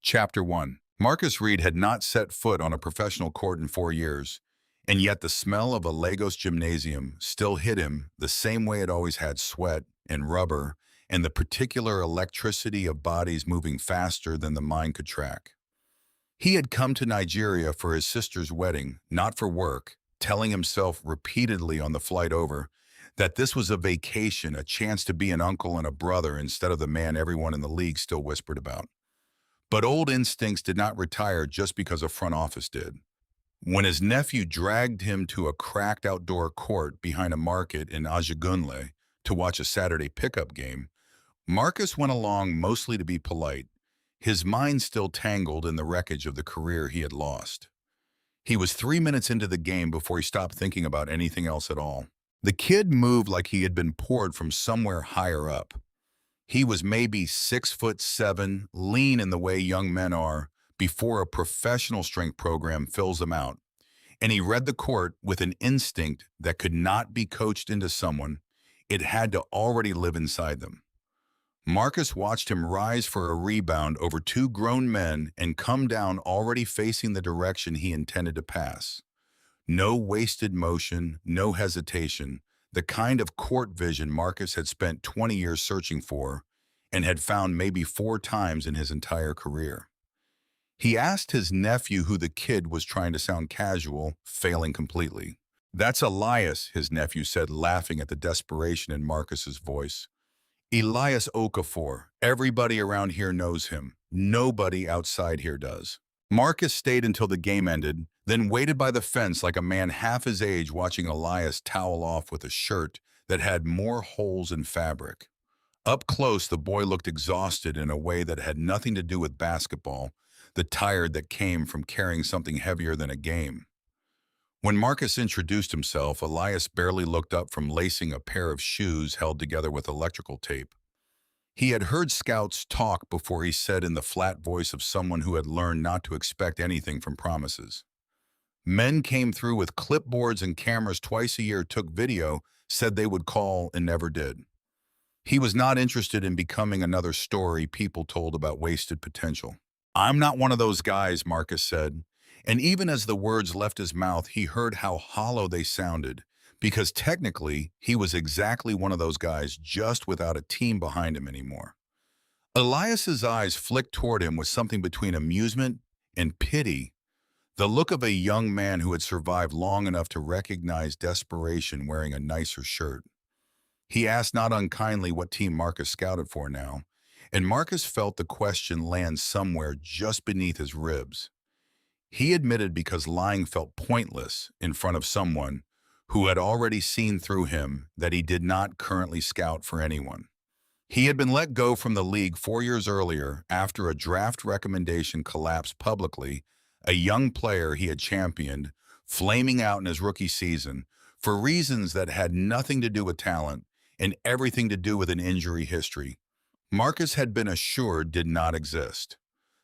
Chapter 1. Marcus Reed had not set foot on a professional court in 4 years, and yet the smell of a Lagos gymnasium still hit him the same way it always had: sweat and rubber and the particular electricity of bodies moving faster than the mind could track. He had come to Nigeria for his sister's wedding, not for work, telling himself repeatedly on the flight over that this was a vacation, a chance to be an uncle and a brother instead of the man everyone in the league still whispered about. But old instincts did not retire just because a front office did. When his nephew dragged him to a cracked outdoor court behind a market in Ajagunle to watch a Saturday pickup game, Marcus went along mostly to be polite, his mind still tangled in the wreckage of the career he had lost. He was 3 minutes into the game before he stopped thinking about anything else at all. The kid moved like he had been poured from somewhere higher up. He was maybe 6'7", lean in the way young men are before a professional strength program fills them out. And he read the court with an instinct that could not be coached into someone. It had to already live inside them. Marcus watched him rise for a rebound over two grown men and come down already facing the direction he intended to pass. No wasted motion, no hesitation, the kind of court vision Marcus had spent 20 years searching for and had found maybe 4 times in his entire career. He asked his nephew who the kid was, trying to sound casual, failing completely. "That's Elias," his nephew said, laughing at the desperation in Marcus's voice. "Elias Okafor. Everybody around here knows him. Nobody outside here does." Marcus stayed until the game ended, then waited by the fence like a man half his age watching Elias towel off with a shirt that had more holes in fabric. Up close, the boy looked exhausted in a way that had nothing to do with basketball, the tired that came from carrying something heavier than a game. When Marcus introduced himself, Elias barely looked up from lacing a pair of shoes held together with electrical tape. He had heard scouts talk before, he said in the flat voice of someone who had learned not to expect anything from promises. Men came through with clipboards and cameras twice a year, took video, said they would call, and never did. He was not interested in becoming another story people told about wasted potential. "I'm not one of those guys," Marcus said. And even as the words left his mouth, he heard how hollow they sounded, because technically he was exactly one of those guys, just without a team behind him anymore. Elias's eyes flicked toward him with something between amusement and pity, the look of a young man who had survived long enough to recognize desperation wearing a nicer shirt. He asked not unkindly what team Marcus scouted for now, and Marcus felt the question land somewhere just beneath his ribs. He admitted because lying felt pointless in front of someone who had already seen through him that he did not currently scout for anyone. He had been let go from the league 4 years earlier after a draft recommendation collapsed publicly, a young player he had championed, flaming out in his rookie season for reasons that had nothing to do with talent and everything to do with an injury history Marcus had been assured did not exist.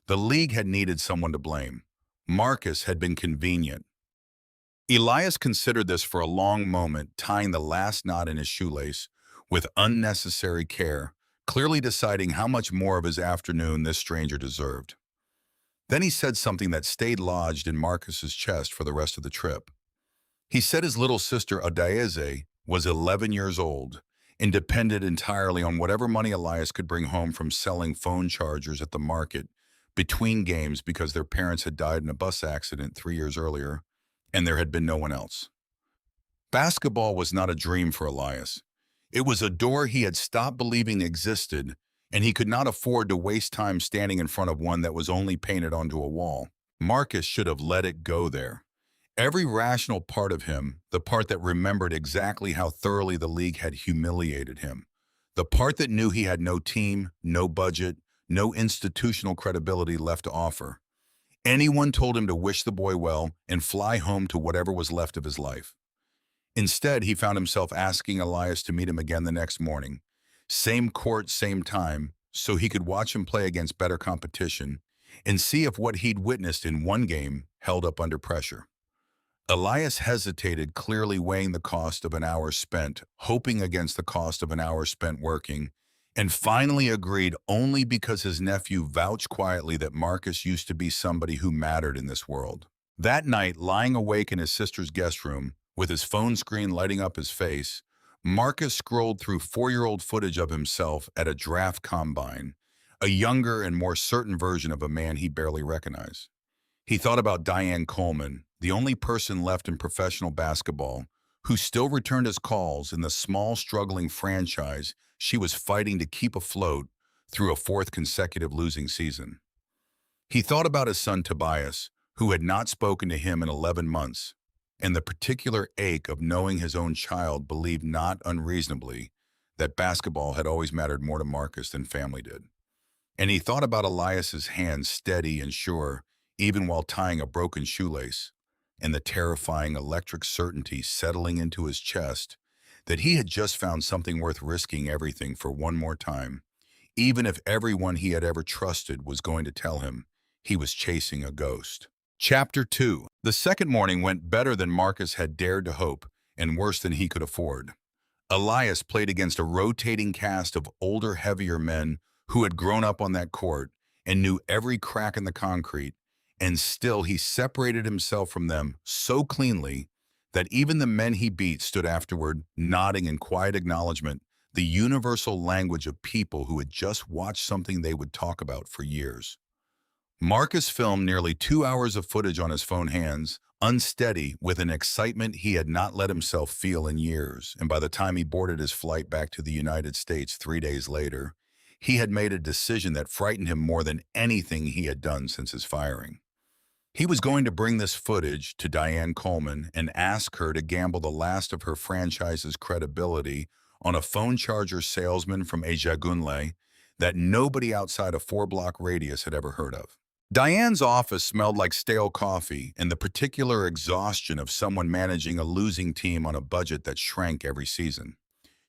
The league had needed someone to blame. Marcus had been convenient. Elias considered this for a long moment, tying the last knot in his shoelace with unnecessary care, clearly deciding how much more of his afternoon this stranger deserved. Then he said something that stayed lodged in Marcus's chest for the rest of the trip. He said his little sister Adaeze was 11 years old and depended entirely on whatever money Elias could bring home from selling phone chargers at the market between games, because their parents had died in a bus accident 3 years earlier and there had been no one else. Basketball was not a dream for Elias. It was a door he had stopped believing existed, and he could not afford to waste time standing in front of one that was only painted onto a wall. Marcus should have let it go there. Every rational part of him, the part that remembered exactly how thoroughly the league had humiliated him, the part that knew he had no team, no budget, no institutional credibility left to offer. Anyone told him to wish the boy well and fly home to whatever was left of his life. Instead, he found himself asking Elias to meet him again the next morning. Same court, same time, so he could watch him play against better competition and see if what he'd witnessed in one game held up under pressure. Elias hesitated, clearly weighing the cost of an hour spent, hoping against the cost of an hour spent working, and finally agreed only because his nephew vouched quietly that Marcus used to be somebody who mattered in this world. That night, lying awake in his sister's guest room, with his phone screen lighting up his face, Marcus scrolled through 4-year-old footage of himself at a draft combine, a younger and more certain version of a man he barely recognized. He thought about Diane Coleman, the only person left in professional basketball, who still returned his calls in the small, struggling franchise she was fighting to keep afloat through a fourth consecutive losing season. He thought about his son Tobias, who had not spoken to him in 11 months, and the particular ache of knowing his own child believed not unreasonably that basketball had always mattered more to Marcus than family did. And he thought about Elias's hands steady and sure, even while tying a broken shoelace, and the terrifying electric certainty settling into his chest that he had just found something worth risking everything for one more time, even if everyone he had ever trusted was going to tell him he was chasing a ghost. Chapter 2. The second morning went better than Marcus had dared to hope, and worse than he could afford. Elias played against a rotating cast of older, heavier men who had grown up on that court and knew every crack in the concrete, and still he separated himself from them so cleanly that even the men he beat stood afterward, nodding in quiet acknowledgement, the universal language of people who had just watched something they would talk about for years. Marcus filmed nearly 2 hours of footage on his phone hands, unsteady with an excitement he had not let himself feel in years, and by the time he boarded his flight back to the United States 3 days later, he had made a decision that frightened him more than anything he had done since his firing. He was going to bring this footage to Diane Coleman and ask her to gamble the last of her franchise's credibility on a phone charger salesman from Ejagunle that nobody outside a 4-block radius had ever heard of. Diane's office smelled like stale coffee and the particular exhaustion of someone managing a losing team on a budget that shrank every season.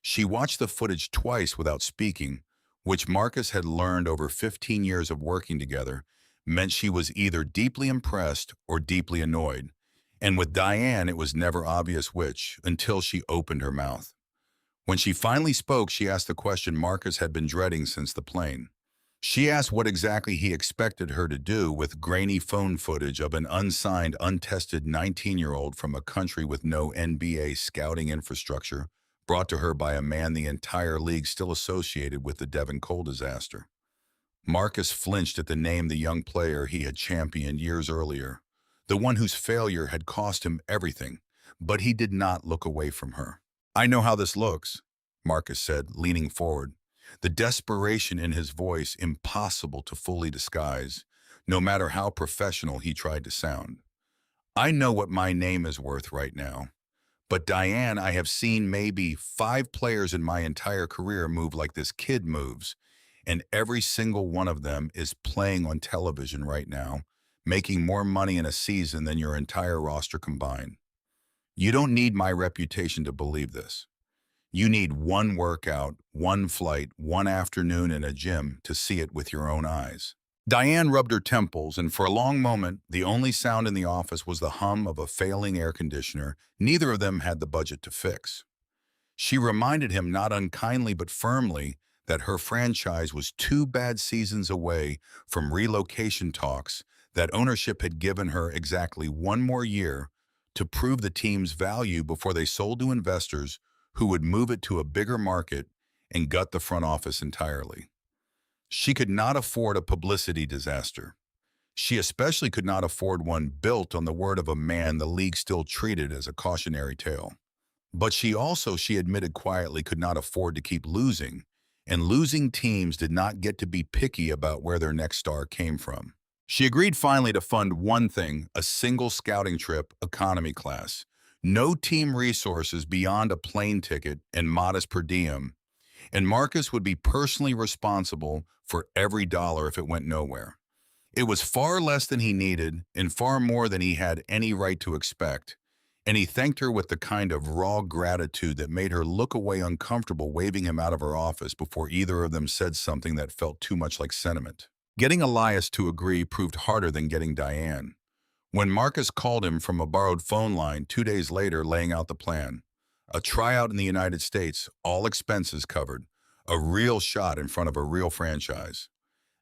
She watched the footage twice without speaking, which Marcus had learned over 15 years of working together meant she was either deeply impressed or deeply annoyed. And with Diane, it was never obvious which, until she opened her mouth. When she finally spoke, she asked the question Marcus had been dreading since the plane. She asked what exactly he expected her to do with grainy phone footage of an unsigned, untested 19-year-old from a country with no NBA scouting infrastructure, brought to her by a man the entire league still associated with the Devon Cole disaster. Marcus flinched at the name the young player he had championed years earlier, the one whose failure had cost him everything, but he did not look away from her. "I know how this looks," Marcus said, leaning forward, the desperation in his voice impossible to fully disguise, no matter how professional he tried to sound. "I know what my name is worth right now. But Diane, I have seen maybe 5 players in my entire career move like this kid moves, and every single one of them is playing on television right now, making more money in a season than your entire roster combined. You don't need my reputation to believe this. You need one workout, one flight, one afternoon in a gym to see it with your own eyes." Diane rubbed her temples, and for a long moment, the only sound in the office was the hum of a failing air conditioner neither of them had the budget to fix. She reminded him not unkindly but firmly that her franchise was 2 bad seasons away from relocation talks, that ownership had given her exactly 1 more year to prove the team's value before they sold to investors who would move it to a bigger market and gut the front office entirely. She could not afford a publicity disaster. She especially could not afford one built on the word of a man the league still treated as a cautionary tale. But she admitted quietly, could not afford to keep losing, and losing teams did not get to be picky about where their next star came from. She agreed finally to fund one thing, a single scouting trip, economy class. No team resources beyond a plane ticket and modest per diem, and Marcus would be personally responsible for every dollar if it went nowhere. It was far less than he needed and far more than he had any right to expect, and he thanked her with the kind of raw gratitude that made her look away uncomfortable, waving him out of her office before either of them said something that felt too much like sentiment. Getting Elias to agree proved harder than getting Diane. When Marcus called him from a borrowed phone line 2 days later laying out the plan, a tryout in the United States, all expenses covered, a real shot in front of a real franchise.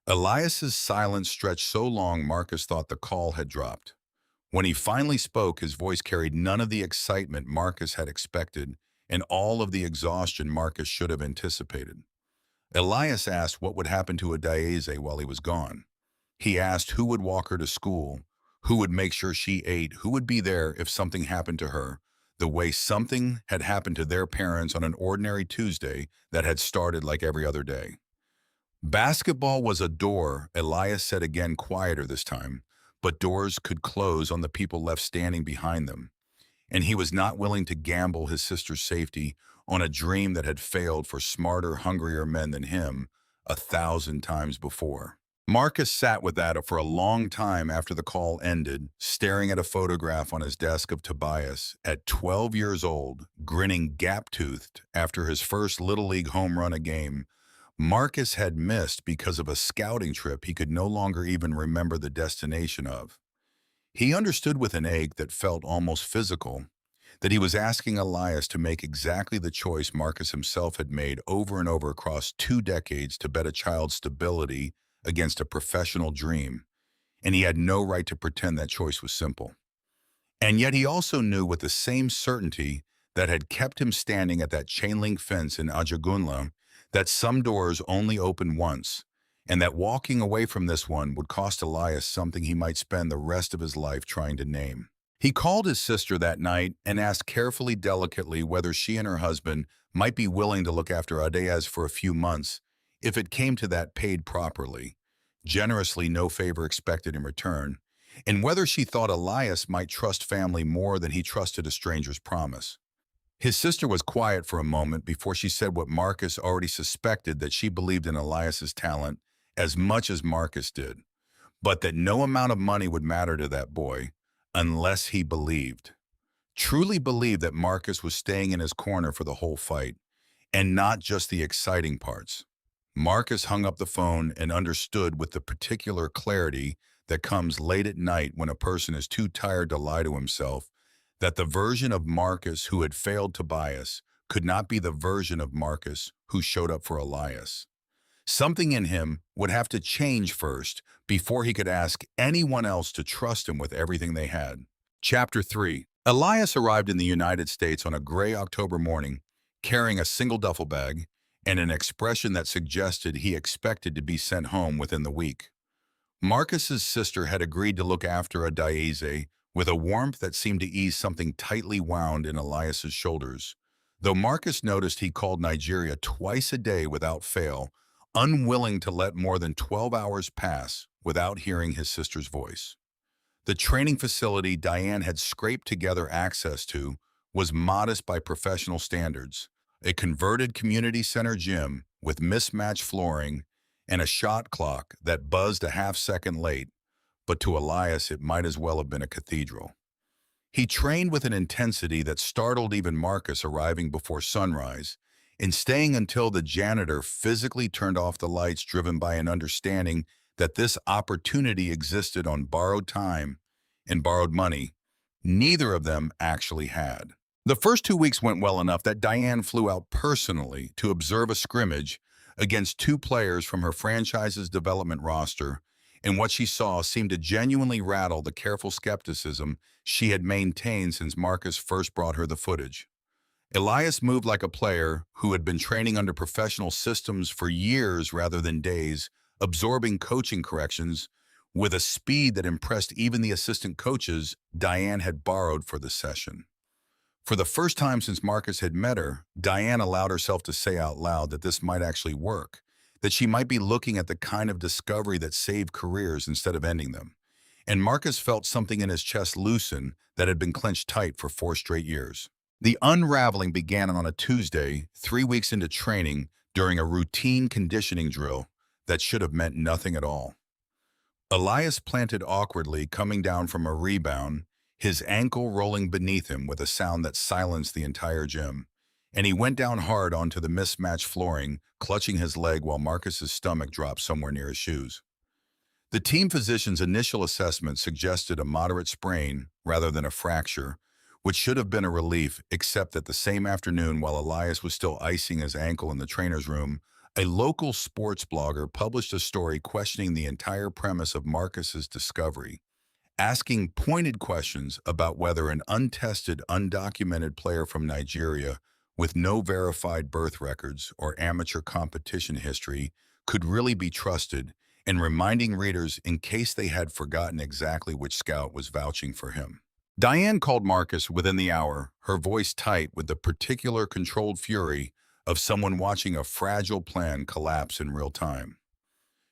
Elias's silence stretched so long Marcus thought the call had dropped. When he finally spoke, his voice carried none of the excitement Marcus had expected and all of the exhaustion Marcus should have anticipated. Elias asked what would happen to Adaeze while he was gone. He asked who would walk her to school, who would make sure she ate, who would be there if something happened to her, the way something had happened to their parents on an ordinary Tuesday that had started like every other day. Basketball was a door, Elias said again quieter this time, but doors could close on the people left standing behind them, and he was not willing to gamble his sister's safety on a dream that had failed for smarter, hungrier men than him 1,000 times before. Marcus sat with that for a long time after the call ended, staring at a photograph on his desk of Tobias at 12 years old, grinning gap-toothed after his first Little League home run a game Marcus had missed because of a scouting trip he could no longer even remember the destination of. He understood with an ache that felt almost physical that he was asking Elias to make exactly the choice Marcus himself had made over and over across 2 decades to bet a child's stability against a professional dream, and he had no right to pretend that choice was simple. And yet he also knew with the same certainty that had kept him standing at that chain-link fence in Ajagunla that some doors only open once, and that walking away from this one would cost Elias something he might spend the rest of his life trying to name. He called his sister that night and asked carefully, delicately, whether she and her husband might be willing to look after Adaez for a few months, if it came to that, paid properly, generously, no favor expected in return, and whether she thought Elias might trust family more than he trusted a stranger's promise. His sister was quiet for a moment before she said what Marcus already suspected, that she believed in Elias's talent as much as Marcus did, but that no amount of money would matter to that boy unless he believed, truly believed that Marcus was staying in his corner for the whole fight, and not just the exciting parts. Marcus hung up the phone and understood with the particular clarity that comes late at night when a person is too tired to lie to himself, that the version of Marcus who had failed Tobias could not be the version of Marcus who showed up for Elias. Something in him would have to change first before he could ask anyone else to trust him with everything they had. Chapter 3. Elias arrived in the United States on a gray October morning, carrying a single duffel bag and an expression that suggested he expected to be sent home within the week. Marcus's sister had agreed to look after Adaeze with a warmth that seemed to ease something tightly wound in Elias's shoulders, though Marcus noticed he called Nigeria twice a day without fail, unwilling to let more than 12 hours pass without hearing his sister's voice. The training facility Diane had scraped together access to was modest by professional standards, a converted community center gym with mismatched flooring and a shot clock that buzzed a half-second late, but to Elias it might as well have been a cathedral. He trained with an intensity that startled even Marcus, arriving before sunrise and staying until the janitor physically turned off the lights, driven by an understanding that this opportunity existed on borrowed time and borrowed money neither of them actually had. The first 2 weeks went well enough that Diane flew out personally to observe a scrimmage against 2 players from her franchise's development roster, and what she saw seemed to genuinely rattle the careful skepticism she had maintained since Marcus first brought her the footage. Elias moved like a player who had been training under professional systems for years rather than days, absorbing coaching corrections with a speed that impressed even the assistant coaches Diane had borrowed for the session. For the first time since Marcus had met her, Diane allowed herself to say out loud that this might actually work, that she might be looking at the kind of discovery that saved careers instead of ending them. And Marcus felt something in his chest loosen that had been clenched tight for 4 straight years. The unraveling began on a Tuesday, 3 weeks into training, during a routine conditioning drill that should have meant nothing at all. Elias planted awkwardly, coming down from a rebound, his ankle rolling beneath him with a sound that silenced the entire gym, and he went down hard onto the mismatched flooring, clutching his leg while Marcus's stomach dropped somewhere near his shoes. The team physician's initial assessment suggested a moderate sprain rather than a fracture, which should have been a relief, except that the same afternoon, while Elias was still icing his ankle in the trainer's room, A local sports blogger published a story questioning the entire premise of Marcus's discovery, asking pointed questions about whether an untested, undocumented player from Nigeria with no verified birth records or amateur competition history could really be trusted, and reminding readers in case they had forgotten exactly which scout was vouching for him. Diane called Marcus within the hour, her voice tight with the particular controlled fury of someone watching a fragile plan collapse in real time.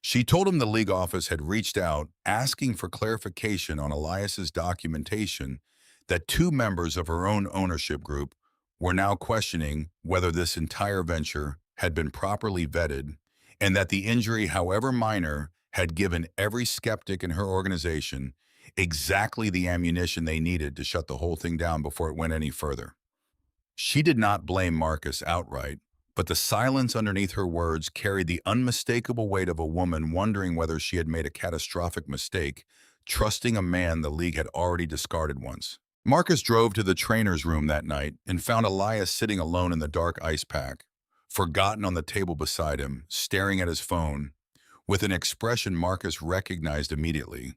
She told him the league office had reached out asking for clarification on Elias's documentation, that two members of her own ownership group were now questioning whether this entire venture had been properly vetted, and that the injury, however minor, had given every skeptic in her organization exactly the ammunition they needed to shut the whole thing down before it went any further. She did not blame Marcus outright, but the silence underneath her words carried the unmistakable weight of a woman wondering whether she had made a catastrophic mistake, trusting a man the league had already discarded once. Marcus drove to the trainer's room that night and found Elias sitting alone in the dark ice pack, forgotten on the table beside him, staring at his phone, with an expression Marcus recognized immediately,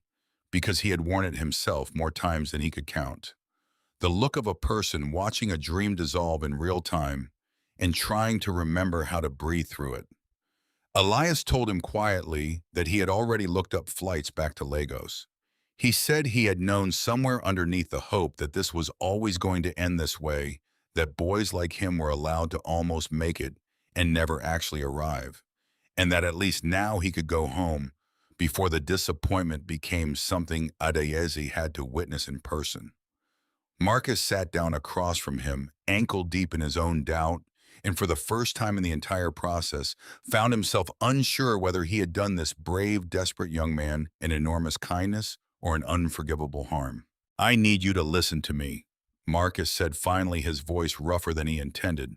because he had worn it himself more times than he could count. The look of a person watching a dream dissolve in real time and trying to remember how to breathe through it. Elias told him quietly that he had already looked up flights back to Lagos. He said he had known somewhere underneath the hope that this was always going to end this way, that boys like him were allowed to almost make it and never actually arrive, and that at least now he could go home before the disappointment became something Adeyezi had to witness in person. Marcus sat down across from him, ankle deep in his own doubt, and for the first time in the entire process, found himself unsure whether he had done this brave, desperate young man an enormous kindness or an unforgivable harm. "I need you to listen to me," Marcus said finally, his voice rougher than he intended.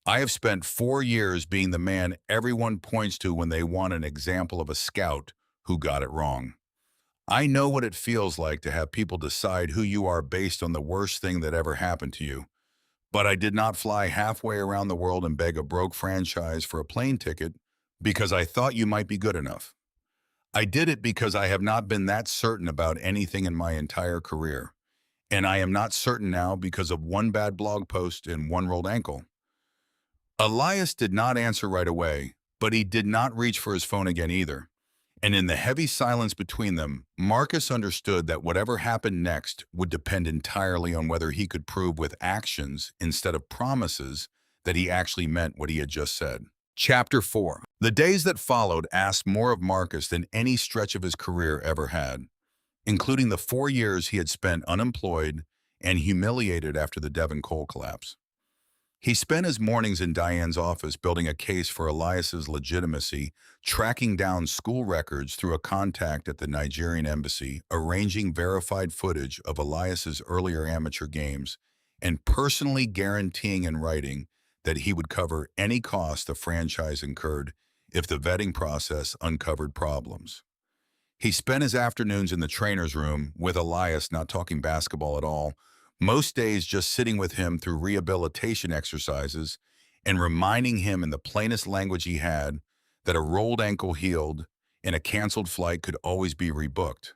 "I have spent 4 years being the man everyone points to when they want an example of a scout who got it wrong. I know what it feels like to have people decide who you are based on the worst thing that ever happened to you. But I did not fly halfway around the world and beg a broke franchise for a plane ticket because I thought you might be good enough. I did it because I have not been that certain about anything in my entire career. And I am not certain now because of one bad blog post and one rolled ankle." Elias did not answer right away, but he did not reach for his phone again either. And in the heavy silence between them, Marcus understood that whatever happened next would depend entirely on whether he could prove with actions instead of promises that he actually meant what he had just said. Chapter 4. The days that followed asked more of Marcus than any stretch of his career ever had, including the 4 years he had spent unemployed and humiliated after the Devon coal collapse. He spent his mornings in Diane's office building a case for Elias's legitimacy, tracking down school records through a contact at the Nigerian embassy, arranging verified footage of Elias's earlier amateur games, and personally guaranteeing in writing that he would cover any cost the franchise incurred if the vetting process uncovered problems. He spent his afternoons in the trainer's room with Elias, not talking basketball at all, most days just sitting with him through rehabilitation exercises and reminding him in the plainest language he had that a rolled ankle healed and a canceled flight could always be rebooked.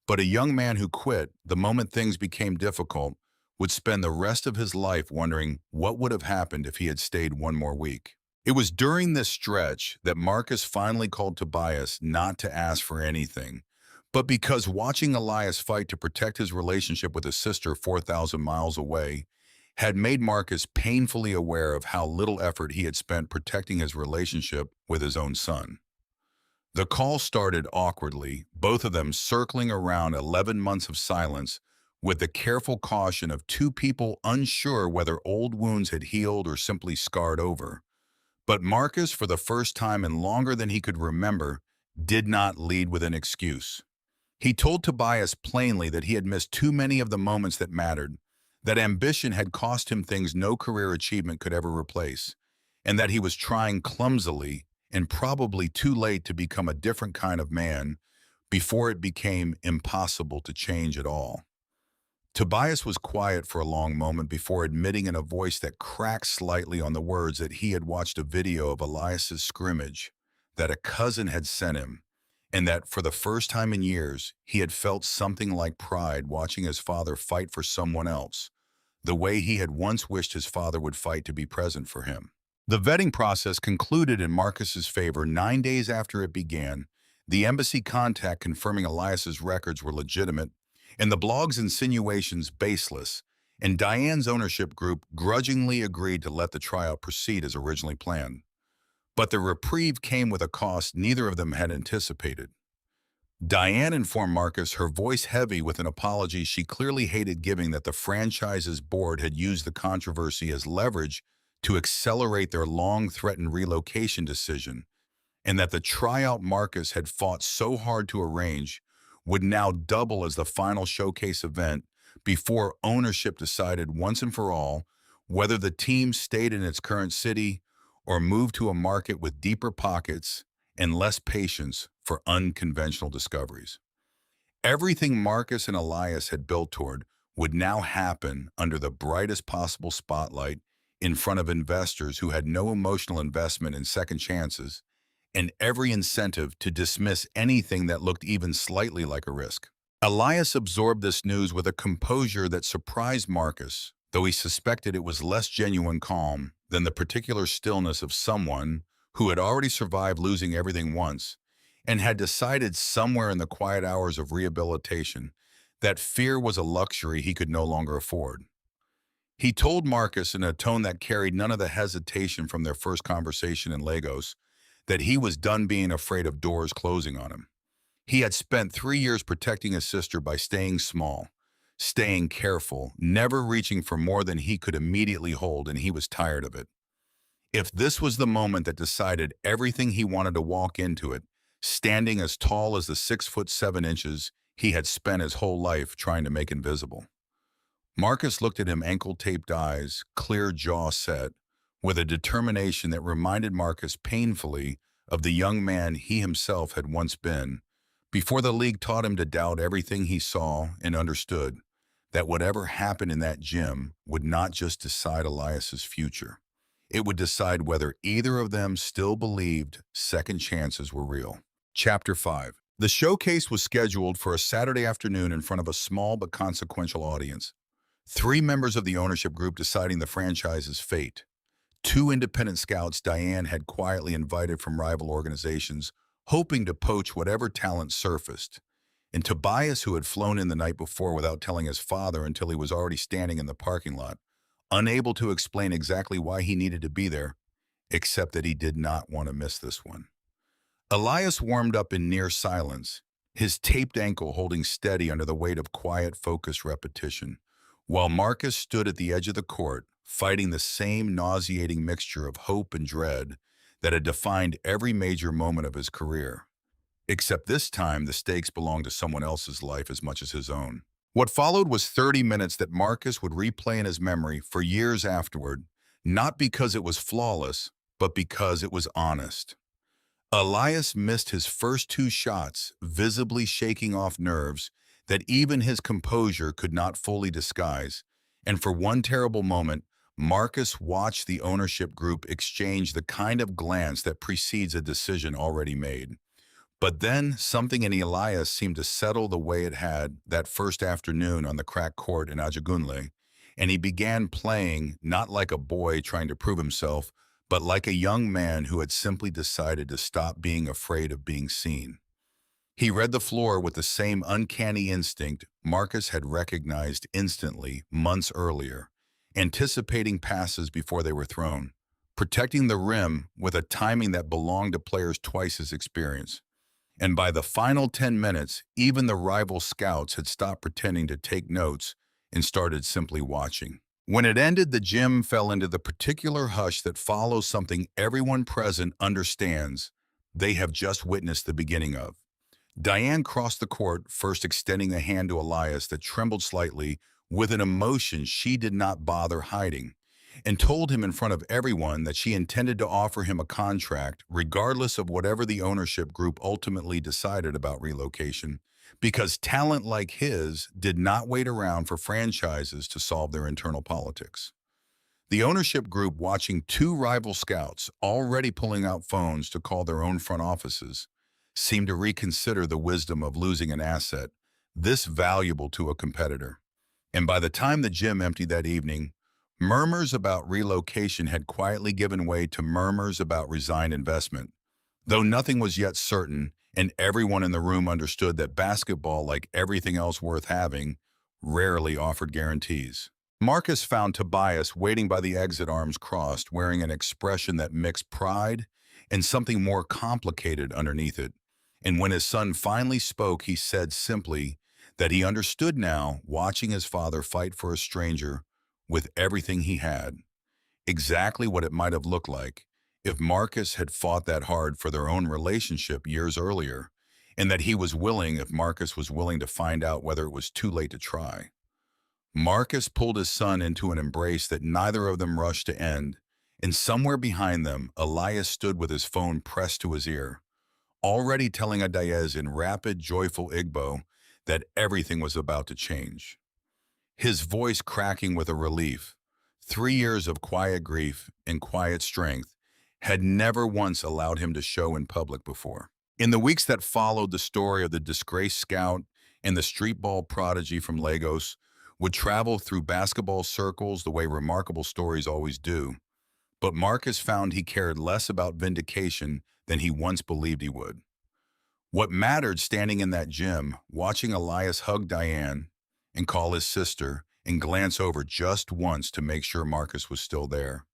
But a young man who quit the moment things became difficult would spend the rest of his life wondering what would have happened if he had stayed one more week. It was during this stretch that Marcus finally called Tobias, not to ask for anything, but because watching Elias fight to protect his relationship with his sister 4,000 miles away had made Marcus painfully aware of how little effort he had spent protecting his relationship with his own son. The call started awkwardly, both of them circling around 11 months of silence with the careful caution of two people unsure whether old wounds had healed or simply scarred over. But Marcus, for the first time in longer than he could remember, did not lead with an excuse. He told Tobias plainly that he had missed too many of the moments that mattered, that ambition had cost him things no career achievement could ever replace, and that he was trying clumsily and probably too late to become a different kind of man before it became impossible to change at all. Tobias was quiet for a long moment before admitting in a voice that cracked slightly on the words that he had watched a video of Elias's scrimmage that a cousin had sent him, and that for the first time in years, he had felt something like pride watching his father fight for someone else, the way he had once wished his father would fight to be present for him. The vetting process concluded in Marcus's favor 9 days after it began, the embassy contact confirming Elias's records were legitimate, and the blog's insinuations baseless, and Diane's ownership group grudgingly agreed to let the tryout proceed as originally planned. But the reprieve came with a cost neither of them had anticipated. Diane informed Marcus, her voice heavy with an apology she clearly hated giving, that the franchise's board had used the controversy as leverage to accelerate their long-threatened relocation decision, and that the tryout Marcus had fought so hard to arrange would now double as the final showcase event before ownership decided once and for all whether the team stayed in its current city or moved to a market with deeper pockets and less patience for unconventional discoveries. Everything Marcus and Elias had built toward would now happen under the brightest possible spotlight in front of investors who had no emotional investment in second chances and every incentive to dismiss anything that looked even slightly like a risk. Elias absorbed this news with a composure that surprised Marcus, though he suspected it was less genuine calm than the particular stillness of someone who had already survived losing everything once and had decided somewhere in the quiet hours of rehabilitation that fear was a luxury he could no longer afford. He told Marcus in a tone that carried none of the hesitation from their first conversation in Lagos that he was done being afraid of doors closing on him. He had spent 3 years protecting his sister by staying small, staying careful, never reaching for more than he could immediately hold, and he was tired of it. If this was the moment that decided everything, he wanted to walk into it, standing as tall as the 6'7" he had spent his whole life trying to make invisible. Marcus looked at him, ankle-taped eyes, clear jaw set, with a determination that reminded Marcus painfully of the young man he himself had once been, before the league taught him to doubt everything he saw, and understood that whatever happened in that gym would not just decide Elias's future. It would decide whether either of them still believed second chances were real. Chapter 5. The showcase was scheduled for a Saturday afternoon in front of a small but consequential audience. 3 members of the ownership group deciding the franchise's fate. 2 independent scouts Diane had quietly invited from rival organizations, hoping to poach whatever talent surfaced. And Tobias, who had flown in the night before without telling his father until he was already standing in the parking lot, unable to explain exactly why he needed to be there, except that he did not want to miss this one. Elias warmed up in near silence, his taped ankle holding steady under the weight of quiet, focused repetition, while Marcus stood at the edge of the court, fighting the same nauseating mixture of hope and dread that had defined every major moment of his career. Except this time, the stakes belonged to someone else's life as much as his own. What followed was 30 minutes that Marcus would replay in his memory for years afterward, not because it was flawless, but because it was honest. Elias missed his first 2 shots, visibly shaking off nerves that even his composure could not fully disguise, and for one terrible moment, Marcus watched the ownership group exchange the kind of glance that precedes a decision already made. But then something in Elias seemed to settle the way it had that first afternoon on the cracked court in Ajagunle, and he began playing not like a boy trying to prove himself, but like a young man who had simply decided to stop being afraid of being seen. He read the floor with the same uncanny instinct Marcus had recognized instantly months earlier, anticipating passes before they were thrown, protecting the rim with a timing that belonged to players twice his experience. And by the final 10 minutes, even the rival scouts had stopped pretending to take notes and started simply watching. When it ended, the gym fell into the particular hush that follows something everyone present understands they have just witnessed the beginning of. Diane crossed the court, first extending a hand to Elias that trembled slightly with an emotion she did not bother hiding, and told him in front of everyone that she intended to offer him a contract regardless of whatever the ownership group ultimately decided about relocation, because talent like his did not wait around for franchises to solve their internal politics. The ownership group, watching two rival scouts already pulling out phones to call their own front offices, seemed to reconsider the wisdom of losing an asset this valuable to a competitor. And by the time the gym emptied that evening, murmurs about relocation had quietly given way to murmurs about resigned investment. Though nothing was yet certain, and everyone in the room understood that basketball, like everything else worth having, rarely offered guarantees. Marcus found Tobias waiting by the exit, arms crossed, wearing an expression that mixed pride and something more complicated underneath it. And when his son finally spoke, he said simply that he understood now, watching his father fight for a stranger with everything he had, exactly what it might have looked like if Marcus had fought that hard for their own relationship years earlier, and that he was willing if Marcus was willing to find out whether it was too late to try. Marcus pulled his son into an embrace that neither of them rushed to end, and somewhere behind them, Elias stood with his phone pressed to his ear, already telling Adayez in rapid, joyful Igbo that everything was about to change. His voice cracking with a relief. 3 years of quiet grief and quiet strength had never once allowed him to show in public before. In the weeks that followed, the story of the disgraced scout and the street ball prodigy from Lagos would travel through basketball circles the way remarkable stories always do. But Marcus found he cared less about vindication than he once believed he would. What mattered, standing in that gym, watching Elias hug Diane and call his sister and glance over just once to make sure Marcus was still there,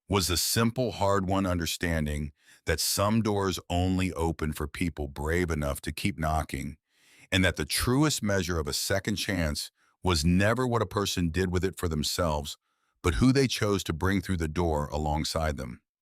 was the simple, hard-won understanding that some doors only open for people brave enough to keep knocking, and that the truest measure of a second chance was never what a person did with it for themselves, but who they chose to bring through the door alongside them.